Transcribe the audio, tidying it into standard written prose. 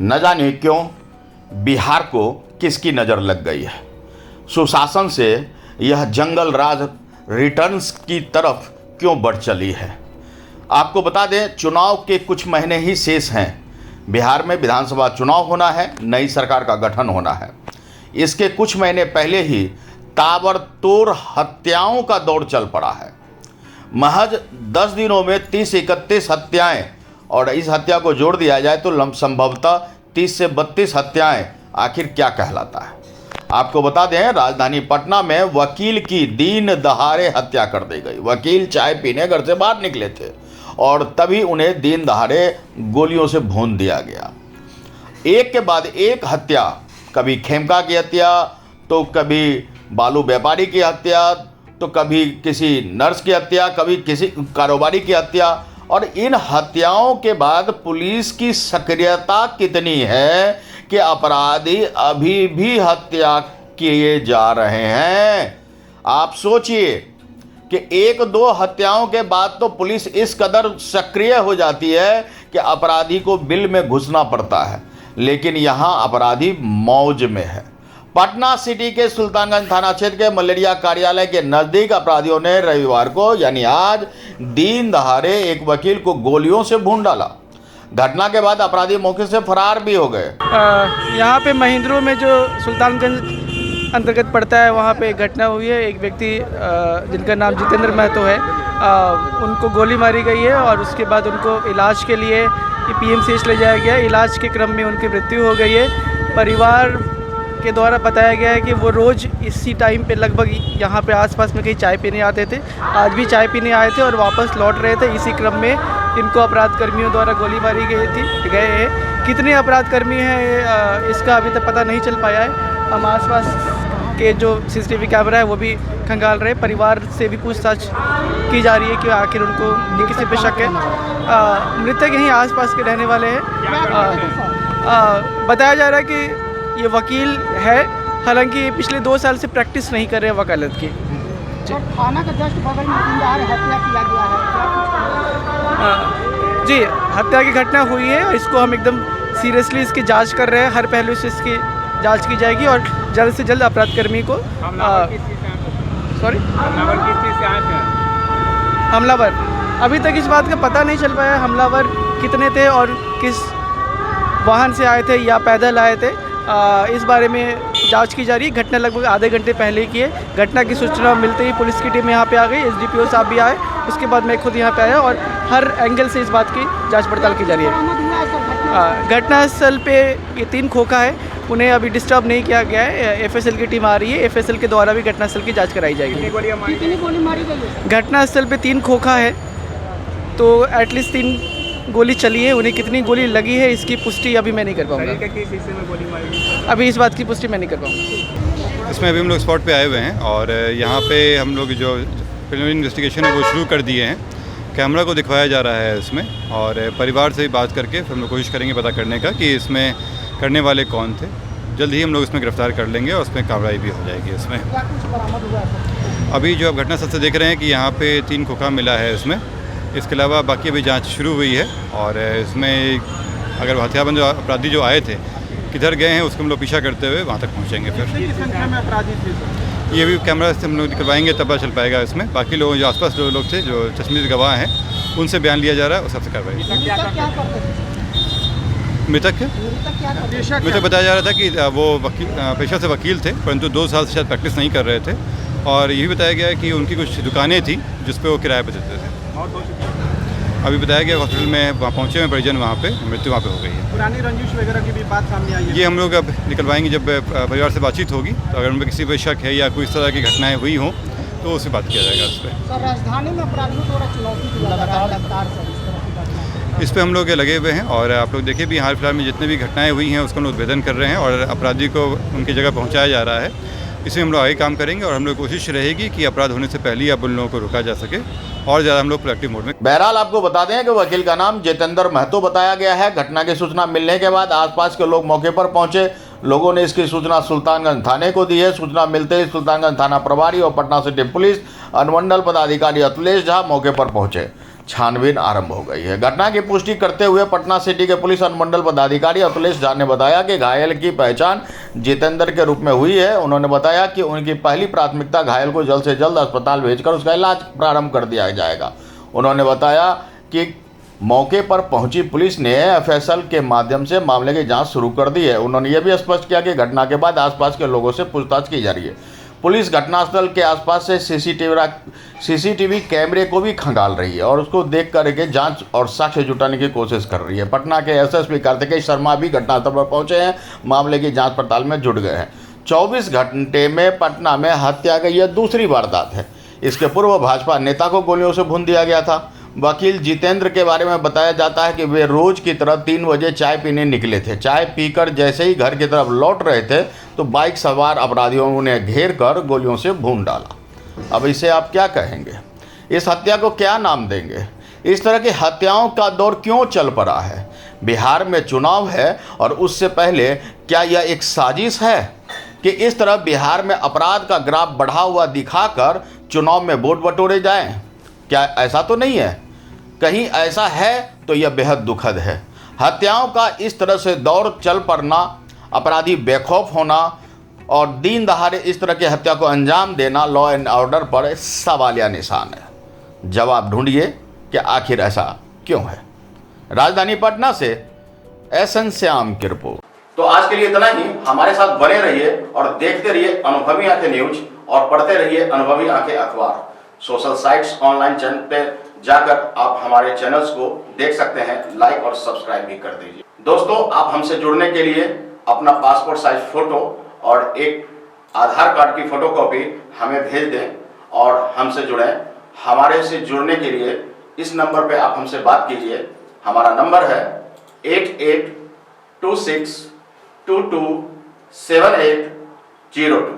न जाने क्यों बिहार को किसकी नज़र लग गई है। सुशासन से यह जंगल राज रिटर्न्स की तरफ क्यों बढ़ चली है। आपको बता दें, चुनाव के कुछ महीने ही शेष हैं। बिहार में विधानसभा चुनाव होना है, नई सरकार का गठन होना है। इसके कुछ महीने पहले ही ताबड़तोड़ हत्याओं का दौर चल पड़ा है। महज 10 दिनों में 30-31 हत्याएं, और इस हत्या को जोड़ दिया जाए तो संभवतः 30 से 32 हत्याएं आखिर क्या कहलाता है। आपको बता दें, राजधानी पटना में वकील की दिन दहाड़े हत्या कर दी गई। वकील चाय पीने घर से बाहर निकले थे और तभी उन्हें दिन दहाड़े गोलियों से भून दिया गया। एक के बाद एक हत्या, कभी खेमका की हत्या, तो कभी बालू व्यापारी की हत्या, तो कभी किसी नर्स की हत्या, कभी किसी कारोबारी की हत्या। और इन हत्याओं के बाद पुलिस की सक्रियता कितनी है कि अपराधी अभी भी हत्या किए जा रहे हैं। आप सोचिए कि 1-2 हत्याओं के बाद तो पुलिस इस कदर सक्रिय हो जाती है कि अपराधी को बिल में घुसना पड़ता है, लेकिन यहाँ अपराधी मौज में है। पटना सिटी के सुल्तानगंज थाना क्षेत्र के मलेरिया कार्यालय के नज़दीक अपराधियों ने रविवार को यानी आज दिन दहाड़े एक वकील को गोलियों से भून डाला। घटना के बाद अपराधी मौके से फरार भी हो गए। यहाँ पे महिंद्रो में जो सुल्तानगंज अंतर्गत पड़ता है, वहाँ पे एक घटना हुई है। एक व्यक्ति जिनका नाम जितेंद्र महतो है, उनको गोली मारी गई है और उसके बाद उनको इलाज के लिए PMCH ले जाया गया। इलाज के क्रम में उनकी मृत्यु हो गई है। परिवार के द्वारा बताया गया है कि वो रोज़ इसी टाइम पे लगभग यहाँ पे आसपास में कहीं चाय पीने आते थे। आज भी चाय पीने आए थे और वापस लौट रहे थे। इसी क्रम में इनको अपराध कर्मियों द्वारा गोली मारी गए हैं। कितने अपराध कर्मी हैं इसका अभी तक पता नहीं चल पाया है। हम आसपास के जो CCTV कैमरा है वो भी खंगाल रहे। परिवार से भी पूछताछ की जा रही है कि आखिर उनको किसी पे शक है। मृतक यहीं आसपास के रहने वाले हैं। बताया जा रहा है कि ये वकील है, हालांकि ये पिछले 2 साल से प्रैक्टिस नहीं कर रहे वकालत की। थाना का जस्ट बगल में हत्या किया गया है। जी, हत्या की घटना हुई है। इसको हम एकदम सीरियसली इसकी जांच कर रहे हैं। हर पहलू से इसकी जांच की जाएगी और जल्द से जल्द अपराध कर्मी को हमलावर अभी तक इस बात का पता नहीं चल पाया हमलावर कितने थे और किस वाहन से आए थे या पैदल आए थे। इस बारे में जांच की जा रही है। घटना लगभग आधे घंटे पहले की है। घटना की सूचना मिलते ही पुलिस की टीम यहाँ पे आ गई। SDPO साहब भी आए, उसके बाद मैं खुद यहाँ पे आया और हर एंगल से इस बात की जांच पड़ताल की जा रही है। घटनास्थल पे ये 3 खोखा है, उन्हें अभी डिस्टर्ब नहीं किया गया है। FSL की टीम आ रही है, FSL के द्वारा भी घटनास्थल की जाँच कराई जाएगी। कितनी गोली मारी गई है? घटनास्थल पर 3 खोखा है, तो एटलीस्ट 3 गोली चली है। उन्हें कितनी गोली लगी है इसकी पुष्टि अभी मैं नहीं कर पाऊँगा। अभी इस बात की पुष्टि मैं नहीं कर पाऊँगा। इसमें अभी हम लोग स्पॉट पे आए हुए हैं और यहाँ पे हम लोग जो प्रिलिमिनरी इन्वेस्टिगेशन है वो शुरू कर दिए हैं। कैमरा को दिखवाया जा रहा है इसमें, और परिवार से बात करके फिर हम लोग कोशिश करेंगे पता करने का कि इसमें करने वाले कौन थे। जल्द ही हम लोग इसमें गिरफ्तार कर लेंगे और उसमें कार्रवाई भी हो जाएगी। इसमें अभी जो आप घटनास्थल से देख रहे हैं कि यहाँ पे 3 खोखा मिला है इसमें। इसके अलावा बाकी अभी जांच शुरू हुई है और इसमें अगर हथियारबंद अपराधी जो आए थे किधर गए हैं उसको हम लोग पीछा करते हुए वहाँ तक पहुँचेंगे। फिर संख्या में अपराधी थे? ये भी कैमरा से हम लोग निकलवाएंगे तब पता चल पाएगा। इसमें बाकी लोग जो आसपास जो लोग थे जो चश्मदीद गवाह हैं उनसे बयान लिया जा रहा है और सबसे कार्रवाई। मृतक बताया जा रहा था कि वो पेशा से वकील थे, परंतु 2 साल से शायद प्रैक्टिस नहीं कर रहे थे। और ये भी बताया गया है कि उनकी कुछ दुकानें थी जिस पे वो किराए पर देते थे। अभी बताया गया हॉस्पिटल में वहाँ पहुँचे हुए परिजन, वहाँ पे मृत्यु वहाँ पे हो गई है। पुरानी रंजिश वगैरह की भी बात सामने आई है? ये हम लोग अब निकलवाएंगे जब परिवार से बातचीत होगी, तो अगर उनमें किसी पे शक है या कोई इस तरह की घटनाएं हुई हों तो उससे बात किया जाएगा। उस पर राजधानी में अपराधियों द्वारा चुनौती दी जा रही है, इस पर हम लोग लगे हुए हैं और आप लोग देखिए भी हाल फिलहाल में जितने भी घटनाएं हुई हैं उसका हम लोग उद्भेदन कर रहे हैं और अपराधी को उनकी जगह पहुँचाया जा रहा है। इसमें हम लोग आगे काम करेंगे और हम लोग कोशिश रहेगी कि अपराध होने से पहले अब उन लोगों को रोका जा सके और ज़्यादा हम लोग प्रोएक्टिव मोड में। बहरहाल आपको बता दें कि वकील का नाम जितेंद्र महतो बताया गया है। घटना की सूचना मिलने के बाद आसपास के लोग मौके पर पहुंचे। लोगों ने इसकी सूचना सुल्तानगंज थाने को दी है। सूचना मिलते ही सुल्तानगंज थाना प्रभारी और पटना सिटी पुलिस अनुमंडल पदाधिकारी अतुलेश झा मौके पर पहुंचे। छानबीन आरंभ हो गई है। घटना की पुष्टि करते हुए पटना सिटी के पुलिस अनुमंडल पदाधिकारी अखिलेश झा ने बताया कि घायल की पहचान जितेंद्र के रूप में हुई है। उन्होंने बताया कि उनकी पहली प्राथमिकता घायल को जल्द से जल्द अस्पताल भेजकर उसका इलाज प्रारंभ कर दिया जाएगा। उन्होंने बताया कि मौके पर पहुंची पुलिस ने एफएसएल के माध्यम से मामले की जांच शुरू कर दी है। उन्होंने यह भी स्पष्ट किया कि घटना के बाद आसपास के लोगों से पूछताछ की जा रही है। पुलिस घटनास्थल के आसपास से सीसीटीवी कैमरे को भी खंगाल रही है और उसको देख करके जांच और साक्ष्य जुटाने की कोशिश कर रही है। पटना के एसएसपी कार्तिकेय शर्मा भी घटनास्थल पर पहुंचे हैं, मामले की जांच पड़ताल में जुट गए हैं। 24 घंटे में पटना में हत्या की यह दूसरी वारदात है। इसके पूर्व भाजपा नेता को गोलियों से भून दिया गया था। वकील जितेंद्र के बारे में बताया जाता है कि वे रोज की तरह 3 बजे चाय पीने निकले थे। चाय पीकर जैसे ही घर की तरफ लौट रहे थे तो बाइक सवार अपराधियों ने घेर कर गोलियों से भून डाला। अब इसे आप क्या कहेंगे? इस हत्या को क्या नाम देंगे? इस तरह की हत्याओं का दौर क्यों चल पड़ा है? बिहार में चुनाव है और उससे पहले क्या यह एक साजिश है कि इस तरह बिहार में अपराध का ग्राफ बढ़ा हुआ दिखाकर चुनाव में वोट बटोरे जाएं? क्या ऐसा तो नहीं है? कहीं ऐसा है तो यह बेहद दुखद है। हत्याओं का इस तरह से दौर चल पड़ना, अपराधी बेखौफ होना और दिन दहाड़े इस तरह की हत्या को अंजाम देना लॉ एंड ऑर्डर पर सवालिया निशान है। जवाब ढूंढिए कि आखिर ऐसा क्यों है। राजधानी पटना से एसएन श्याम की रिपोर्ट। तो आज के लिए इतना ही। हमारे साथ बने रहिए और देखते रहिए अनुभवी आंखें न्यूज और पढ़ते रहिए अनुभवी आंखें अखबार। सोशल साइट्स, ऑनलाइन चैनल पे जाकर आप हमारे चैनल्स को देख सकते हैं, लाइक और सब्सक्राइब भी कर दीजिए। दोस्तों, आप हमसे जुड़ने के लिए अपना पासपोर्ट साइज फोटो और एक आधार कार्ड की फोटोकॉपी हमें भेज दें और हमसे जुड़ें। हमारे से जुड़ने के लिए इस नंबर पे आप हमसे बात कीजिए। हमारा नंबर है 8826227802।